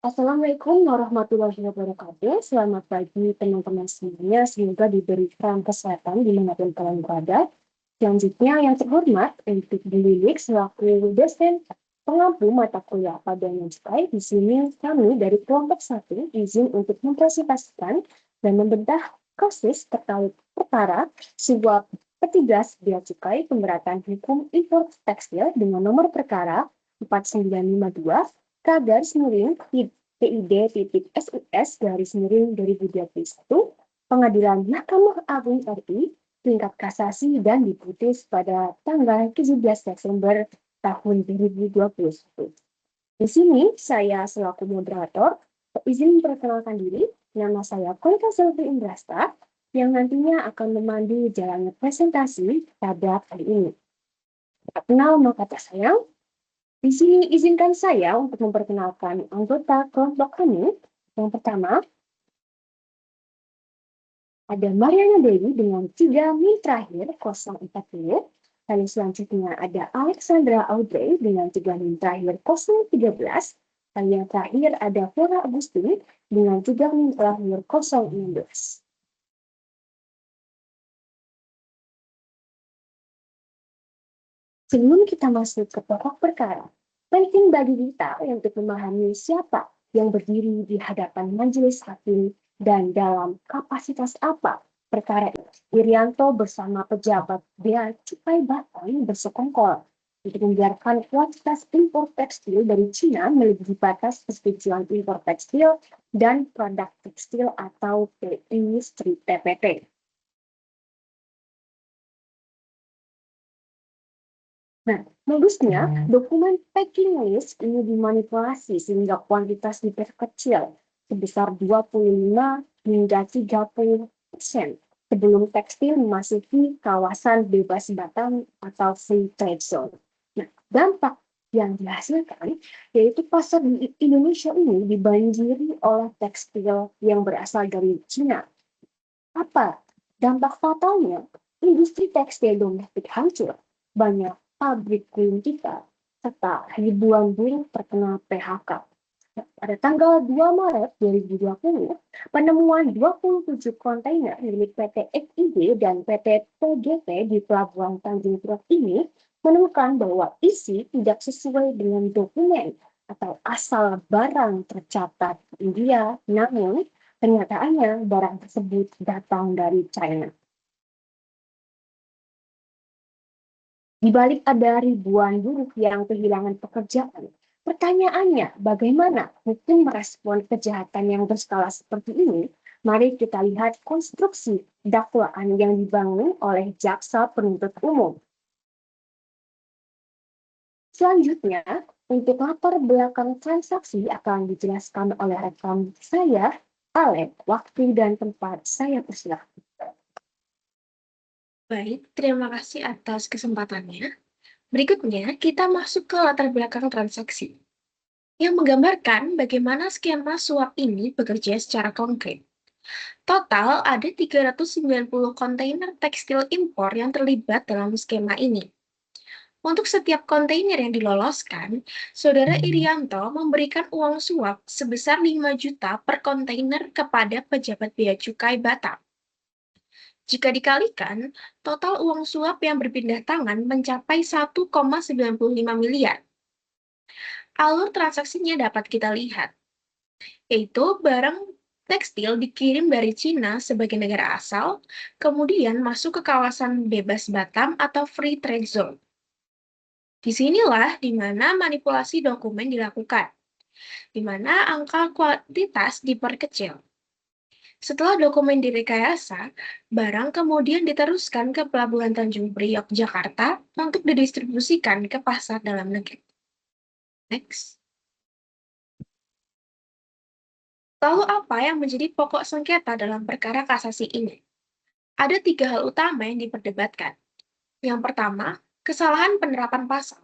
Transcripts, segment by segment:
Assalamualaikum warahmatullahi wabarakatuh. Selamat pagi teman-teman semuanya. Semoga diberikan kesehatan dimanapun kalian berada. Selanjutnya yang terhormat untuk dililik selaku dosen pengampu mata kuliah pada Cukai. Di sini kami dari kelompok 1 izin untuk mempresentasikan dan membedah kasus terkait perkara suap petugas bea cukai pemberatan hukum impor tekstil dengan nomor perkara 4952 K/PID.SUS/2021 Pengadilan Mahkamah Agung RI tingkat kasasi dan diputus pada tanggal 17 Desember tahun 2021. Di sini saya selaku moderator izin memperkenalkan diri. Nama saya Koika Selvi Indrasta yang nantinya akan memandu jalannya presentasi pada kali ini. Tak kenal maka tak sayang. Di sini izinkan saya untuk memperkenalkan anggota kelompok kami. Yang pertama, ada Mariana Dewi dengan 3 NIM terakhir 040. Lalu selanjutnya ada Alexandra Audrey dengan 3 NIM terakhir 013. Lalu yang terakhir ada Flora Agustin dengan 3 NIM terakhir 016. Sebelum kita masuk ke pokok perkara, penting bagi kita untuk memahami siapa yang berdiri di hadapan majelis hakim dan dalam kapasitas apa perkara ini. Irianto bersama pejabat Bea Cukai Batam bersekongkol untuk membiarkan kuantitas impor tekstil dari Cina melebihi batas persetujuan impor tekstil dan produk tekstil atau industri TPT. Nah, modusnya dokumen packing list ini dimanipulasi sehingga kuantitas diperkecil sebesar 25 hingga 30% sebelum tekstil memasuki kawasan bebas Batam atau free trade zone. Nah, dampak yang dihasilkan yaitu pasar di Indonesia ini dibanjiri oleh tekstil yang berasal dari Cina. Apa dampak fatalnya? Industri tekstil domestik hancur, banyak pabrik kuyung kita, serta ribuan buruh terkena PHK. Pada tanggal 2 Maret 2020, penemuan 27 kontainer milik PT FIB dan PT PGP di Pelabuhan Tanjung Priok ini menemukan bahwa isi tidak sesuai dengan dokumen atau asal barang tercatat di India, namun kenyataannya barang tersebut datang dari China. Di balik ada ribuan buruh yang kehilangan pekerjaan, pertanyaannya bagaimana hukum merespon kejahatan yang berskala seperti ini? Mari kita lihat konstruksi dakwaan yang dibangun oleh jaksa penuntut umum. Selanjutnya, untuk latar belakang transaksi akan dijelaskan oleh rekan saya, Ale. Waktu dan tempat saya persilahkan. Baik, terima kasih atas kesempatannya. Berikutnya, kita masuk ke latar belakang transaksi, yang menggambarkan bagaimana skema suap ini bekerja secara konkret. Total ada 390 kontainer tekstil impor yang terlibat dalam skema ini. Untuk setiap kontainer yang diloloskan, Saudara Irianto memberikan uang suap sebesar 5 juta per kontainer kepada pejabat bea cukai Batam. Jika dikalikan, total uang suap yang berpindah tangan mencapai 1,95 miliar. Alur transaksinya dapat kita lihat, yaitu barang tekstil dikirim dari Cina sebagai negara asal, kemudian masuk ke kawasan bebas Batam atau free trade zone. Disinilah di mana manipulasi dokumen dilakukan, di mana angka kuantitas diperkecil. Setelah dokumen direkayasa, barang kemudian diteruskan ke Pelabuhan Tanjung Priok, Jakarta untuk didistribusikan ke pasar dalam negeri. Next. Lalu apa yang menjadi pokok sengketa dalam perkara kasasi ini? Ada 3 hal utama yang diperdebatkan. Yang pertama, kesalahan penerapan pasal.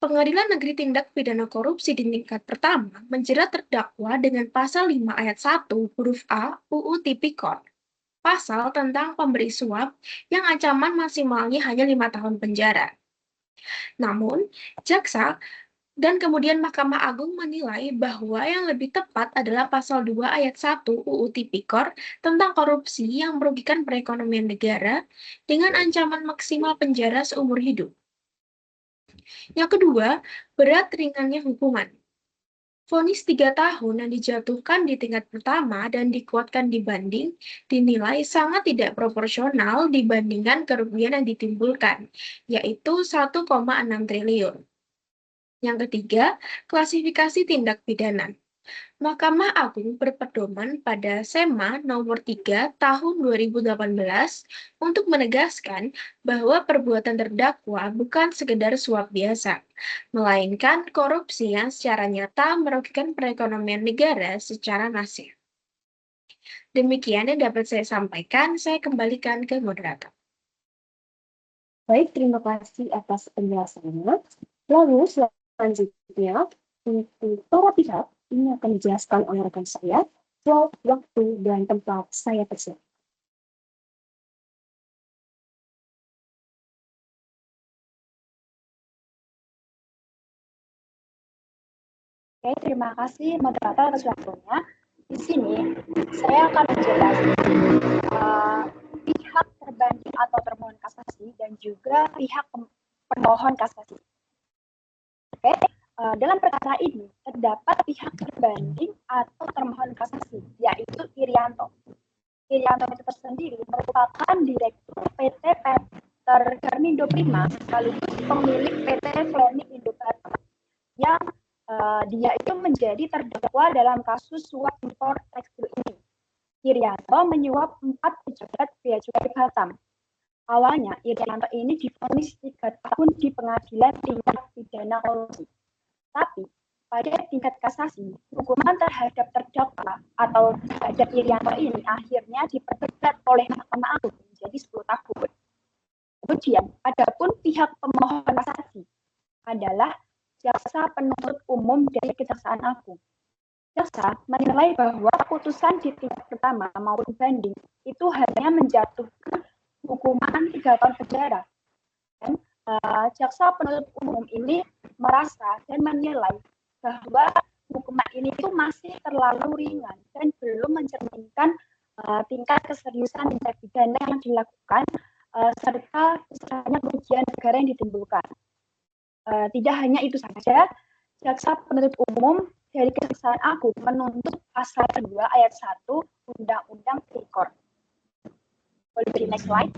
Pengadilan Negeri Tindak Pidana Korupsi di tingkat pertama menjerat terdakwa dengan pasal 5 ayat 1 huruf A UU Tipikor, pasal tentang pemberi suap yang ancaman maksimalnya hanya 5 tahun penjara. Namun, jaksa Dan kemudian Mahkamah Agung menilai bahwa yang lebih tepat adalah pasal 2 ayat 1 UU Tipikor tentang korupsi yang merugikan perekonomian negara dengan ancaman maksimal penjara seumur hidup. Yang kedua, berat ringannya hukuman. Vonis 3 tahun yang dijatuhkan di tingkat pertama dan dikuatkan di banding dinilai sangat tidak proporsional dibandingkan kerugian yang ditimbulkan, yaitu 1,6 triliun. Yang ketiga, klasifikasi tindak pidana. Mahkamah Agung berpedoman pada SEMA nomor 3 tahun 2018 untuk menegaskan bahwa perbuatan terdakwa bukan sekedar suap biasa, melainkan korupsi yang secara nyata merugikan perekonomian negara secara massif. Demikian yang dapat saya sampaikan, saya kembalikan ke moderator. Baik, terima kasih atas penjelasannya. Lalu selanjutnya, untuk para pihak, ini akan dijelaskan oleh rekan saya, waktu dan tempat saya persilakan. Oke, terima kasih moderator atas waktunya. Di sini saya akan menjelaskan pihak terbanding atau termohon kasasi dan juga pihak pemohon kasasi. Oke, dalam perkara ini terdapat pihak terbanding atau termohon kasasi, yaitu Irianto. Irianto itu tersendiri merupakan direktur PT Peter Garmindo Prima sekaligus pemilik PT Fleming Indobata yang dia itu menjadi terdakwa dalam kasus suap impor tekstil ini. Irianto menyuap 4 pejabat bea cukai Batam. Awalnya Irianto ini divonis 3 tahun di pengadilan tingkat pidana korupsi. Tapi pada tingkat kasasi, hukuman terhadap terdakwa atau terhadap Irianto ini akhirnya diperberat oleh Mahkamah Agung menjadi 10 tahun. Kemudian, adapun pihak pemohon kasasi adalah Jaksa Penuntut Umum dari Kejaksaan Agung. Jaksa menilai bahwa putusan di tingkat pertama maupun banding itu hanya menjatuhkan hukuman 3 tahun penjara. Dan Jaksa Penuntut Umum ini merasa dan menilai bahwa hukuman ini itu masih terlalu ringan dan belum mencerminkan tingkat keseriusan tindak pidana yang dilakukan serta besarnya kerugian negara yang ditimbulkan. Tidak hanya itu saja, Jaksa Penuntut Umum dari Kejaksaan Agung menuntut pasal 2 ayat 1 Undang-Undang Tipikor. Boleh beri next slide.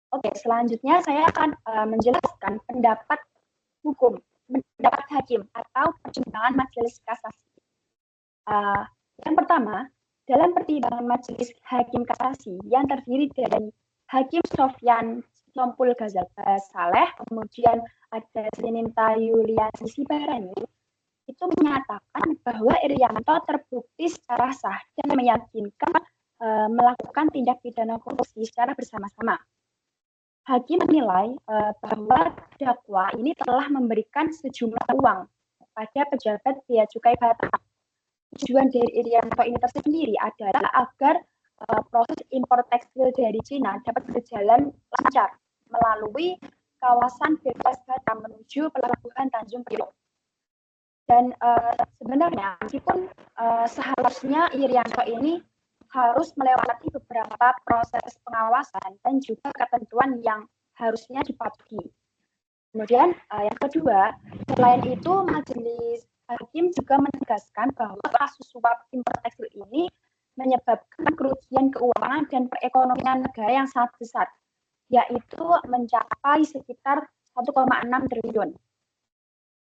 Oke, selanjutnya saya akan menjelaskan pendapat hukum, pendapat hakim atau pertimbangan majelis kasasi. Yang pertama, dalam pertimbangan majelis hakim kasasi yang terdiri dari Hakim Sofyan Sompul Ghazal Saleh, kemudian ada Seninta Yuliani Sibarani, itu menyatakan bahwa Irianto terbukti secara sah dan meyakinkan melakukan tindak pidana korupsi secara bersama-sama. Hakim menilai bahwa terdakwa ini telah memberikan sejumlah uang kepada pejabat bea cukai Batam. Tujuan dari Irianto ini tersendiri adalah agar proses impor tekstil dari Cina dapat berjalan lancar melalui kawasan bebas Batam menuju pelabuhan Tanjung Priok. Dan sebenarnya meskipun seharusnya Irianto ini harus melewati beberapa proses pengawasan dan juga ketentuan yang harusnya dipatuhi. Kemudian yang kedua, selain itu majelis hakim juga menegaskan bahwa kasus suap impor tekstil ini menyebabkan kerugian keuangan dan perekonomian negara yang sangat besar, yaitu mencapai sekitar 1,6 triliun.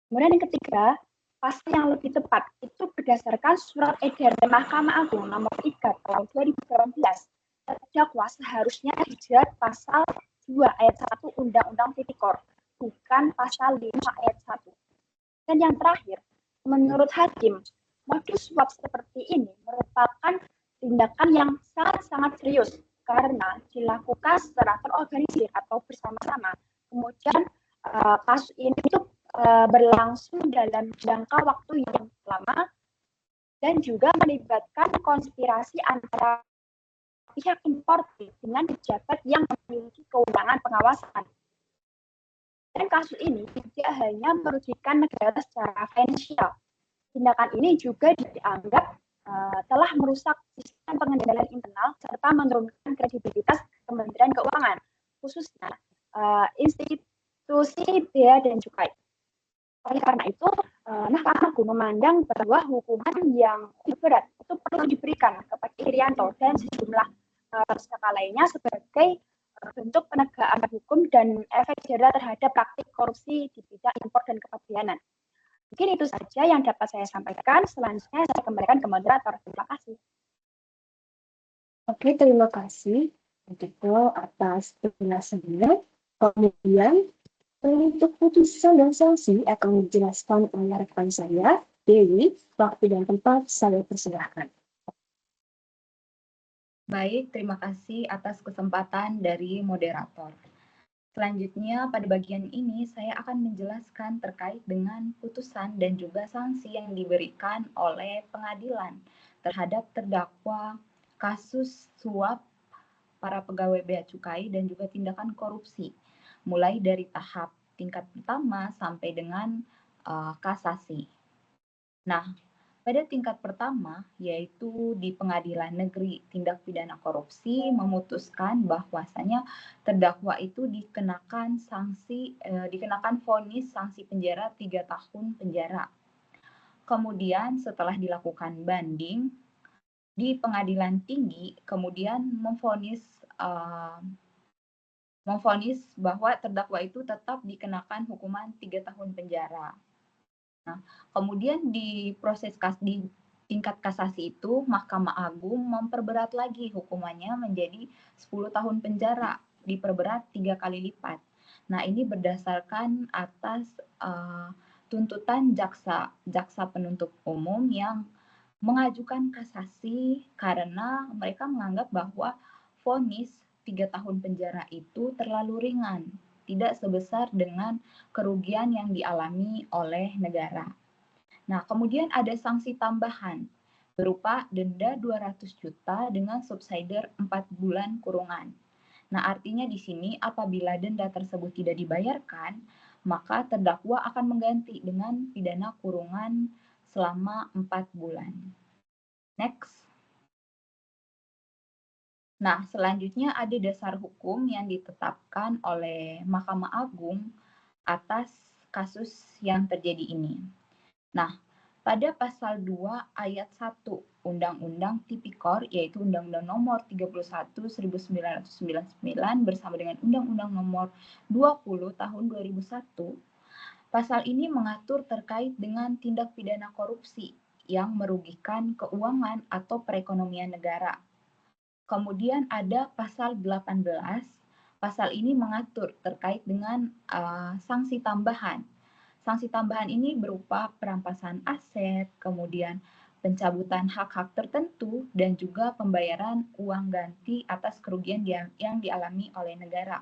Kemudian yang ketiga, pasal yang lebih tepat itu berdasarkan surat edaran Mahkamah Agung nomor 3 tahun 2018, terdakwa seharusnya dijerat pasal 2 ayat 1 Undang-Undang Tipikor, bukan pasal 5 ayat 1. Dan yang terakhir, menurut hakim, modus suap seperti ini merupakan tindakan yang sangat-sangat serius karena dilakukan secara terorganisir atau bersama-sama. Kemudian kasus ini itu berlangsung dalam jangka waktu yang lama dan juga melibatkan konspirasi antara pihak importir dengan pejabat yang memiliki kewenangan pengawasan. Dan kasus ini tidak hanya merugikan negara secara finansial. Tindakan ini juga dianggap telah merusak sistem pengendalian internal serta menurunkan kredibilitas Kementerian Keuangan, khususnya institusi bea dan cukai. Oleh karena itu, Mahkamah Agung memandang bahwa hukuman yang berat itu perlu diberikan kepada Irianto dan sejumlah tersangka lainnya sebagai bentuk penegakan hukum dan efek jerah terhadap praktik korupsi di bidang impor dan kepabeanan. Mungkin itu saja yang dapat saya sampaikan. Selanjutnya saya kembalikan ke moderator. Terima kasih. Oke, terima kasih untuk atas penjelasannya. Kemudian untuk putusan dan sanksi akan dijelaskan oleh rekan saya, Dewi. Waktu dan tempat saya persilahkan. Baik, terima kasih atas kesempatan dari moderator. Selanjutnya, pada bagian ini saya akan menjelaskan terkait dengan putusan dan juga sanksi yang diberikan oleh pengadilan terhadap terdakwa kasus suap para pegawai bea cukai dan juga tindakan korupsi, mulai dari tahap tingkat pertama sampai dengan kasasi. Nah, pada tingkat pertama, yaitu di Pengadilan Negeri Tindak Pidana Korupsi, memutuskan bahwasanya terdakwa itu dikenakan vonis sanksi penjara 3 tahun penjara. Kemudian setelah dilakukan banding di Pengadilan Tinggi, kemudian memvonis bahwa terdakwa itu tetap dikenakan hukuman 3 tahun penjara. Nah, kemudian di tingkat kasasi itu, Mahkamah Agung memperberat lagi hukumannya menjadi 10 tahun penjara, diperberat 3 kali lipat. Nah, ini berdasarkan atas tuntutan jaksa penuntut umum yang mengajukan kasasi karena mereka menganggap bahwa vonis 3 tahun penjara itu terlalu ringan, tidak sebesar dengan kerugian yang dialami oleh negara. Nah, kemudian ada sanksi tambahan berupa denda 200 juta dengan subsidiar 4 bulan kurungan. Nah, artinya di sini apabila denda tersebut tidak dibayarkan, maka terdakwa akan mengganti dengan pidana kurungan selama 4 bulan. Next. Nah, selanjutnya ada dasar hukum yang ditetapkan oleh Mahkamah Agung atas kasus yang terjadi ini. Nah, pada pasal 2 ayat 1 Undang-Undang Tipikor, yaitu Undang-Undang Nomor 31 1999 bersama dengan Undang-Undang Nomor 20 Tahun 2001, pasal ini mengatur terkait dengan tindak pidana korupsi yang merugikan keuangan atau perekonomian negara. Kemudian ada pasal 18, pasal ini mengatur terkait dengan sanksi tambahan. Sanksi tambahan ini berupa perampasan aset, kemudian pencabutan hak-hak tertentu, dan juga pembayaran uang ganti atas kerugian yang dialami oleh negara.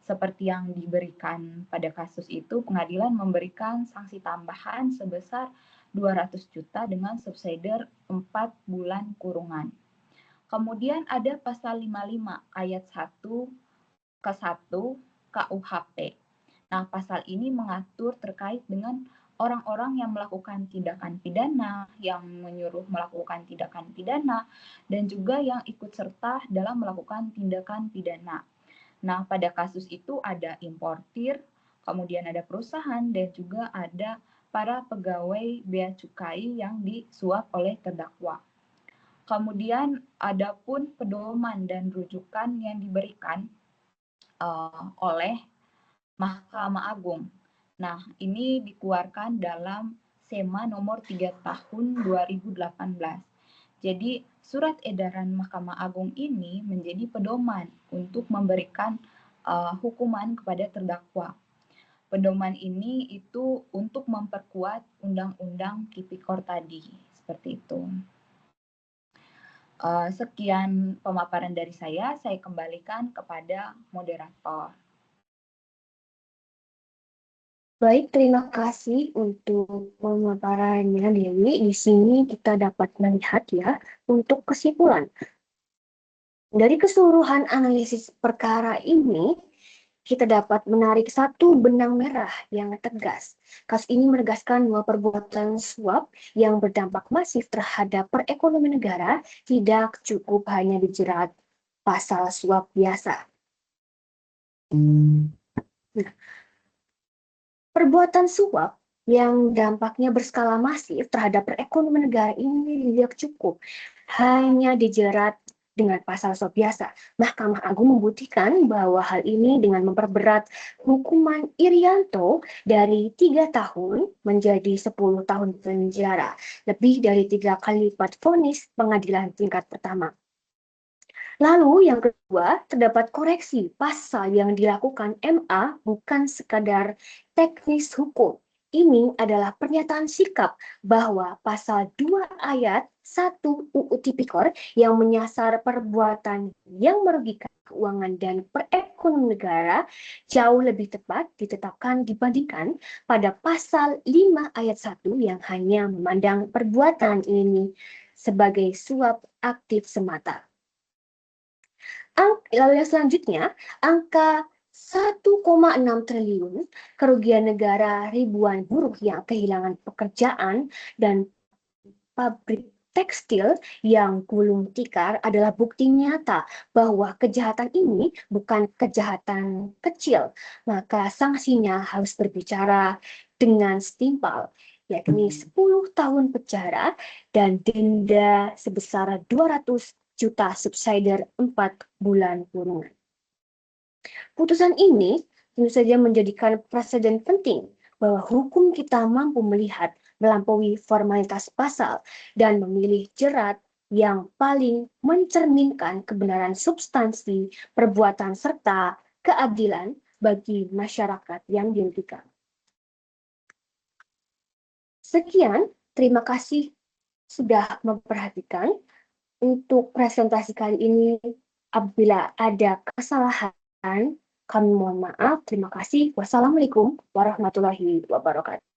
Seperti yang diberikan pada kasus itu, pengadilan memberikan sanksi tambahan sebesar 200 juta dengan subsidiar 4 bulan kurungan. Kemudian ada pasal 55 ayat 1 ke 1 KUHP. Nah, pasal ini mengatur terkait dengan orang-orang yang melakukan tindakan pidana, yang menyuruh melakukan tindakan pidana, dan juga yang ikut serta dalam melakukan tindakan pidana. Nah, pada kasus itu ada importir, kemudian ada perusahaan, dan juga ada para pegawai bea cukai yang disuap oleh terdakwa. Kemudian ada pun pedoman dan rujukan yang diberikan oleh Mahkamah Agung. Nah, ini dikeluarkan dalam SEMA nomor 3 tahun 2018. Jadi, surat edaran Mahkamah Agung ini menjadi pedoman untuk memberikan hukuman kepada terdakwa. Pedoman ini itu untuk memperkuat Undang-Undang Tipikor tadi, seperti itu. Sekian pemaparan dari saya kembalikan kepada moderator. Baik, terima kasih untuk pemaparannya Dewi. Di sini kita dapat melihat ya, untuk kesimpulan. Dari keseluruhan analisis perkara ini, kita dapat menarik satu benang merah yang tegas. Kasus ini menegaskan bahwa perbuatan suap yang berdampak masif terhadap perekonomian negara tidak cukup hanya dijerat pasal suap biasa. Nah, perbuatan suap yang dampaknya berskala masif terhadap perekonomian negara ini tidak cukup hanya dijerat dengan pasal suap biasa. Mahkamah Agung membuktikan bahwa hal ini dengan memperberat hukuman Irianto dari 3 tahun menjadi 10 tahun penjara, lebih dari 3 kali lipat vonis pengadilan tingkat pertama. Lalu yang kedua, terdapat koreksi pasal yang dilakukan MA bukan sekadar teknis hukum. Ini adalah pernyataan sikap bahwa pasal 2 ayat 1 UU Tipikor yang menyasar perbuatan yang merugikan keuangan dan perekonomian negara jauh lebih tepat ditetapkan dibandingkan pada pasal 5 ayat 1 yang hanya memandang perbuatan ini sebagai suap aktif semata. Lalu yang selanjutnya, angka 1,6 triliun kerugian negara, ribuan buruh yang kehilangan pekerjaan, dan pabrik tekstil yang gulung tikar adalah bukti nyata bahwa kejahatan ini bukan kejahatan kecil, maka sanksinya harus berbicara dengan setimpal, yakni 10 tahun penjara dan denda sebesar 200 juta subsidiar 4 bulan kurungan. Putusan ini tentu saja menjadikan presiden penting bahwa hukum kita mampu melihat melampaui formalitas pasal dan memilih jerat yang paling mencerminkan kebenaran substansi perbuatan serta keadilan bagi masyarakat yang dirugikan. Sekian, terima kasih sudah memperhatikan. Untuk presentasi kali ini, apabila ada kesalahan, kami mohon maaf. Terima kasih. Wassalamualaikum warahmatullahi wabarakatuh.